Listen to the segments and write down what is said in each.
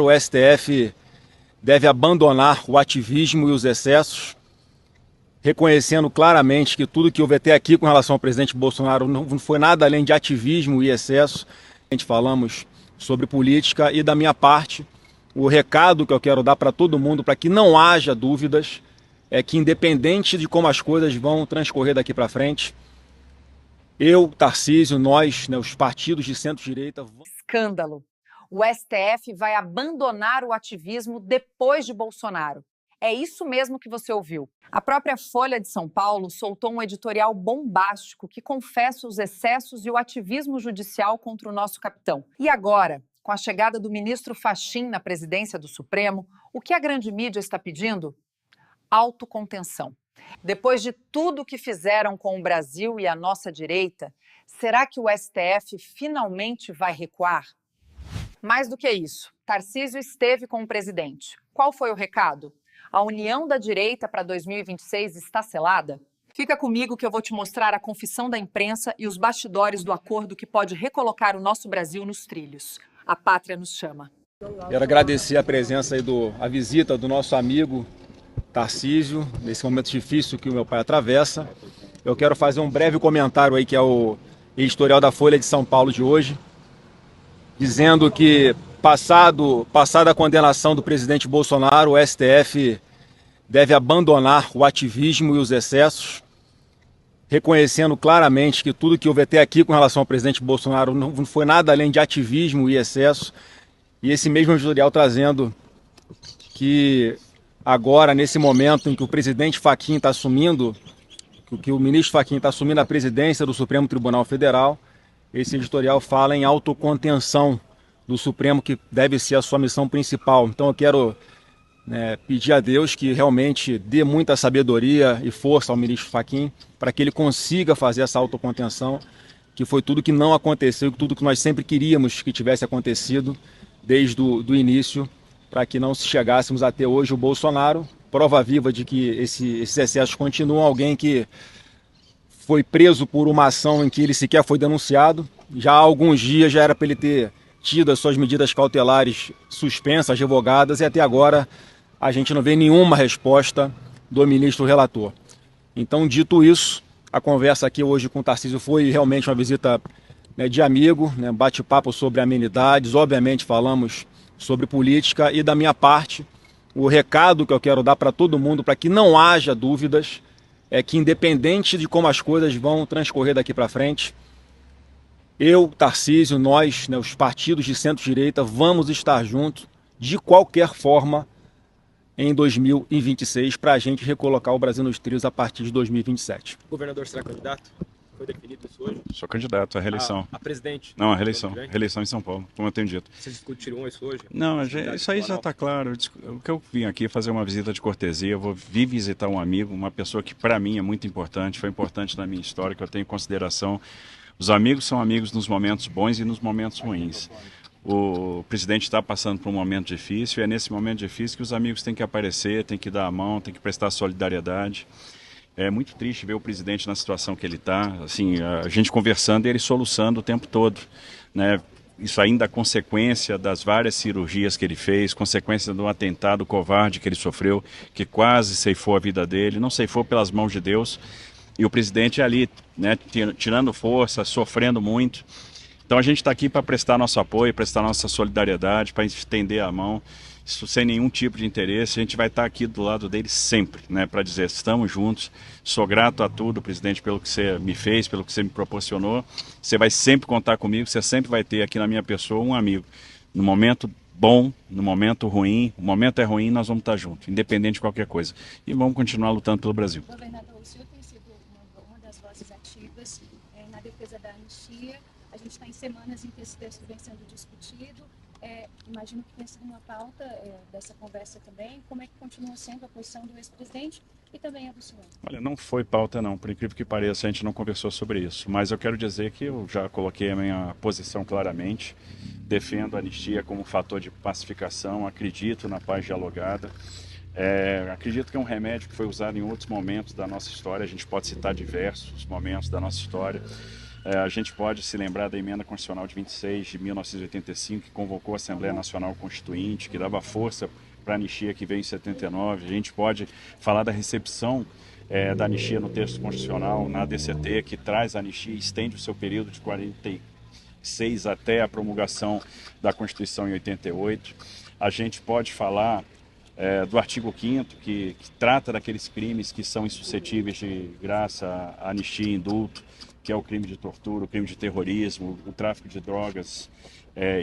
O STF deve abandonar o ativismo e os excessos, reconhecendo claramente que tudo que houve até aqui com relação ao presidente Bolsonaro não foi nada além de ativismo e excesso. A gente falamos sobre política e, da minha parte, o recado que eu quero dar para todo mundo, para que não haja dúvidas, é que, independente de como as coisas vão transcorrer daqui para frente, eu, Tarcísio, nós, os partidos de centro-direita... Escândalo. O STF vai abandonar o ativismo depois de Bolsonaro. É isso mesmo que você ouviu. A própria Folha de São Paulo soltou um editorial bombástico que confessa os excessos e o ativismo judicial contra o nosso capitão. E agora, com a chegada do ministro Fachin na presidência do Supremo, o que a grande mídia está pedindo? Autocontenção. Depois de tudo que fizeram com o Brasil e a nossa direita, será que o STF finalmente vai recuar? Mais do que isso, Tarcísio esteve com o presidente. Qual foi o recado? A união da direita para 2026 está selada? Fica comigo que eu vou te mostrar a confissão da imprensa e os bastidores do acordo que pode recolocar o nosso Brasil nos trilhos. A pátria nos chama. Quero agradecer a presença a visita do nosso amigo Tarcísio, nesse momento difícil que o meu pai atravessa. Eu quero fazer um breve comentário aí, que é o editorial da Folha de São Paulo de hoje, dizendo que, passada a condenação do presidente Bolsonaro, o STF deve abandonar o ativismo e os excessos, reconhecendo claramente que tudo que houve até aqui com relação ao presidente Bolsonaro não foi nada além de ativismo e excesso. E esse mesmo editorial trazendo que agora, nesse momento em que o presidente Fachin está assumindo, que o ministro Fachin está assumindo a presidência do Supremo Tribunal Federal, esse editorial fala em autocontenção do Supremo, que deve ser a sua missão principal. Então eu quero pedir a Deus que realmente dê muita sabedoria e força ao ministro Fachin para que ele consiga fazer essa autocontenção, que foi tudo que não aconteceu, tudo que nós sempre queríamos que tivesse acontecido desde o início, para que não chegássemos até hoje o Bolsonaro, prova viva de que esses excessos continuam. Alguém que foi preso por uma ação em que ele sequer foi denunciado, já há alguns dias já era para ele ter tido as suas medidas cautelares suspensas, revogadas, e até agora a gente não vê nenhuma resposta do ministro relator. Então, dito isso, a conversa aqui hoje com o Tarcísio foi realmente uma visita de amigo, bate-papo sobre amenidades, obviamente falamos sobre política, e, da minha parte, o recado que eu quero dar para todo mundo, para que não haja dúvidas, é que, independente de como as coisas vão transcorrer daqui para frente, eu, Tarcísio, nós, os partidos de centro-direita, vamos estar juntos de qualquer forma em 2026 para a gente recolocar o Brasil nos trilhos a partir de 2027. O governador será candidato? Foi definido isso hoje? Sou candidato à reeleição. A presidente? Não, a reeleição. Reeleição em São Paulo, como eu tenho dito. Vocês discutiram isso hoje? Não, isso aí já está claro. O que eu vim aqui fazer uma visita de cortesia, eu vou vir visitar um amigo, uma pessoa que para mim é muito importante, foi importante na minha história, que eu tenho em consideração. Os amigos são amigos nos momentos bons e nos momentos ruins. O presidente está passando por um momento difícil, e é nesse momento difícil que os amigos têm que aparecer, têm que dar a mão, têm que prestar solidariedade. É muito triste ver o presidente na situação que ele está, assim, a gente conversando e ele soluçando o tempo todo, né? Isso ainda é consequência das várias cirurgias que ele fez, consequência do atentado covarde que ele sofreu, que quase ceifou a vida dele, não ceifou pelas mãos de Deus, e o presidente ali, tirando força, sofrendo muito. Então a gente está aqui para prestar nosso apoio, prestar nossa solidariedade, para estender a mão, isso sem nenhum tipo de interesse. A gente vai estar aqui do lado dele sempre, para dizer, estamos juntos, sou grato a tudo, presidente, pelo que você me fez, pelo que você me proporcionou. Você vai sempre contar comigo, você sempre vai ter aqui na minha pessoa um amigo. No momento bom, no momento ruim, o momento é ruim, nós vamos estar juntos, independente de qualquer coisa. E vamos continuar lutando pelo Brasil. Governador, o senhor tem sido uma das vozes ativas na defesa da anistia. A gente está em semanas em que esse texto vem sendo discutido. Imagino que tenha sido uma pauta dessa conversa também. Como é que continua sendo a posição do ex-presidente e também a do senhor? Olha, não foi pauta não, por incrível que pareça, a gente não conversou sobre isso. Mas eu quero dizer que eu já coloquei a minha posição claramente. Defendo a anistia como fator de pacificação, acredito na paz dialogada. Acredito que é um remédio que foi usado em outros momentos da nossa história. A gente pode citar diversos momentos da nossa história. A gente pode se lembrar da Emenda Constitucional de 26 de 1985, que convocou a Assembleia Nacional Constituinte, que dava força para a anistia que veio em 79. A gente pode falar da recepção da anistia no texto constitucional, na ADCT, que traz a anistia e estende o seu período de 46 até a promulgação da Constituição em 88. A gente pode falar do artigo 5º, que trata daqueles crimes que são insuscetíveis de graça, anistia e indulto, que é o crime de tortura, o crime de terrorismo, o tráfico de drogas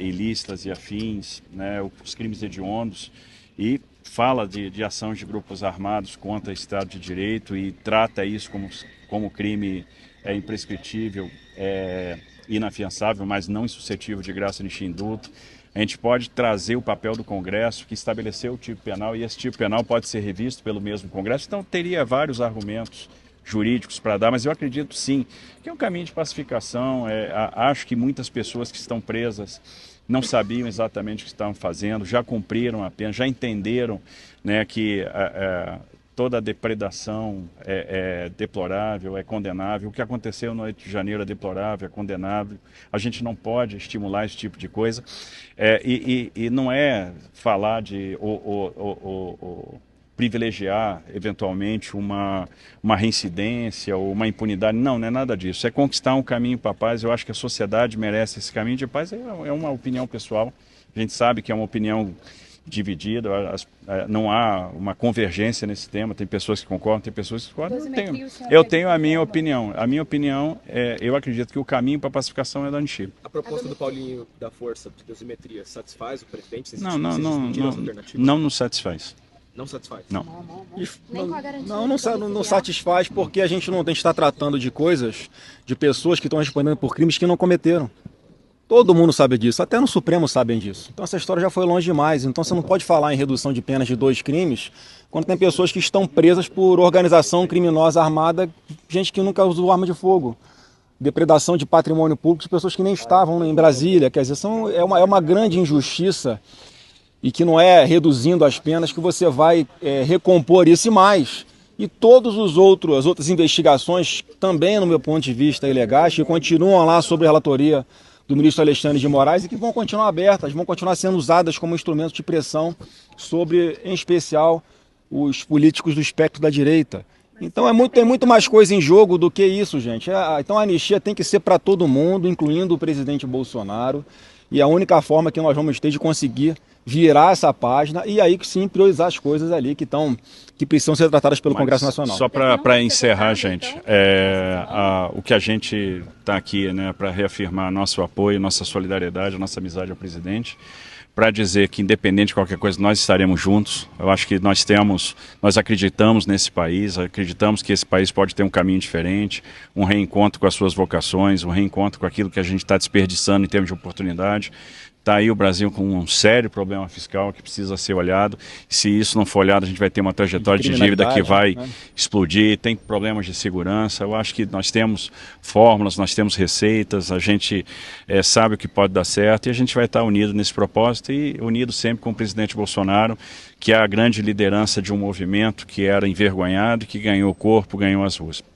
ilícitas e afins, né, os crimes hediondos, e fala de ação de grupos armados contra o Estado de Direito e trata isso como crime imprescritível, inafiançável, mas não insuscetível de graça, anistia e indulto. A gente pode trazer o papel do Congresso, que estabeleceu o tipo penal, e esse tipo penal pode ser revisto pelo mesmo Congresso. Então, teria vários argumentos jurídicos para dar, mas eu acredito sim que é um caminho de pacificação. Acho que muitas pessoas que estão presas não sabiam exatamente o que estavam fazendo, já cumpriram a pena, já entenderam, né, que toda a depredação é deplorável, é condenável. O que aconteceu no 8 de janeiro é deplorável, é condenável. A gente não pode estimular esse tipo de coisa. E não é falar de privilegiar, eventualmente, uma reincidência ou uma impunidade. Não, não é nada disso. É conquistar um caminho para a paz. Eu acho que a sociedade merece esse caminho de paz. É uma opinião pessoal. A gente sabe que é uma opinião dividida, não há uma convergência nesse tema. Tem pessoas que concordam, tem pessoas que discordam. Eu tenho a minha opinião. A minha opinião eu acredito que o caminho para a pacificação é da anistia. A proposta do Paulinho da Força de dosimetria satisfaz o presidente? Não nos satisfaz. Não satisfaz? Não. Não satisfaz, porque a gente está tratando de coisas, de pessoas que estão respondendo por crimes que não cometeram. Todo mundo sabe disso, até no Supremo sabem disso. Então essa história já foi longe demais. Então você não pode falar em redução de penas de 2 crimes quando tem pessoas que estão presas por organização criminosa armada, gente que nunca usou arma de fogo, depredação de patrimônio público de pessoas que nem estavam em Brasília. Quer dizer, é uma grande injustiça, e que não é reduzindo as penas que você vai recompor isso e mais. E todas as outras investigações, também, no meu ponto de vista, ilegais, que continuam lá sob a relatoria do ministro Alexandre de Moraes e que vão continuar abertas, vão continuar sendo usadas como instrumento de pressão sobre, em especial, os políticos do espectro da direita. Então tem muito mais coisa em jogo do que isso, gente. Então a anistia tem que ser para todo mundo, incluindo o presidente Bolsonaro, e a única forma que nós vamos ter de conseguir virar essa página e aí sim priorizar as coisas ali que precisam ser tratadas pelo Congresso Nacional. Só para encerrar, gente, o que a gente está aqui, né, para reafirmar nosso apoio, nossa solidariedade, nossa amizade ao presidente, para dizer que independente de qualquer coisa nós estaremos juntos. Eu acho que nós acreditamos nesse país, acreditamos que esse país pode ter um caminho diferente, um reencontro com as suas vocações, um reencontro com aquilo que a gente está desperdiçando em termos de oportunidade. Está aí o Brasil com um sério problema fiscal que precisa ser olhado. Se isso não for olhado, a gente vai ter uma trajetória de dívida que vai explodir. Tem problemas de segurança. Eu acho que nós temos fórmulas, nós temos receitas, a gente sabe o que pode dar certo e a gente vai estar unido nesse propósito e unido sempre com o presidente Bolsonaro, que é a grande liderança de um movimento que era envergonhado e que ganhou corpo, ganhou as ruas.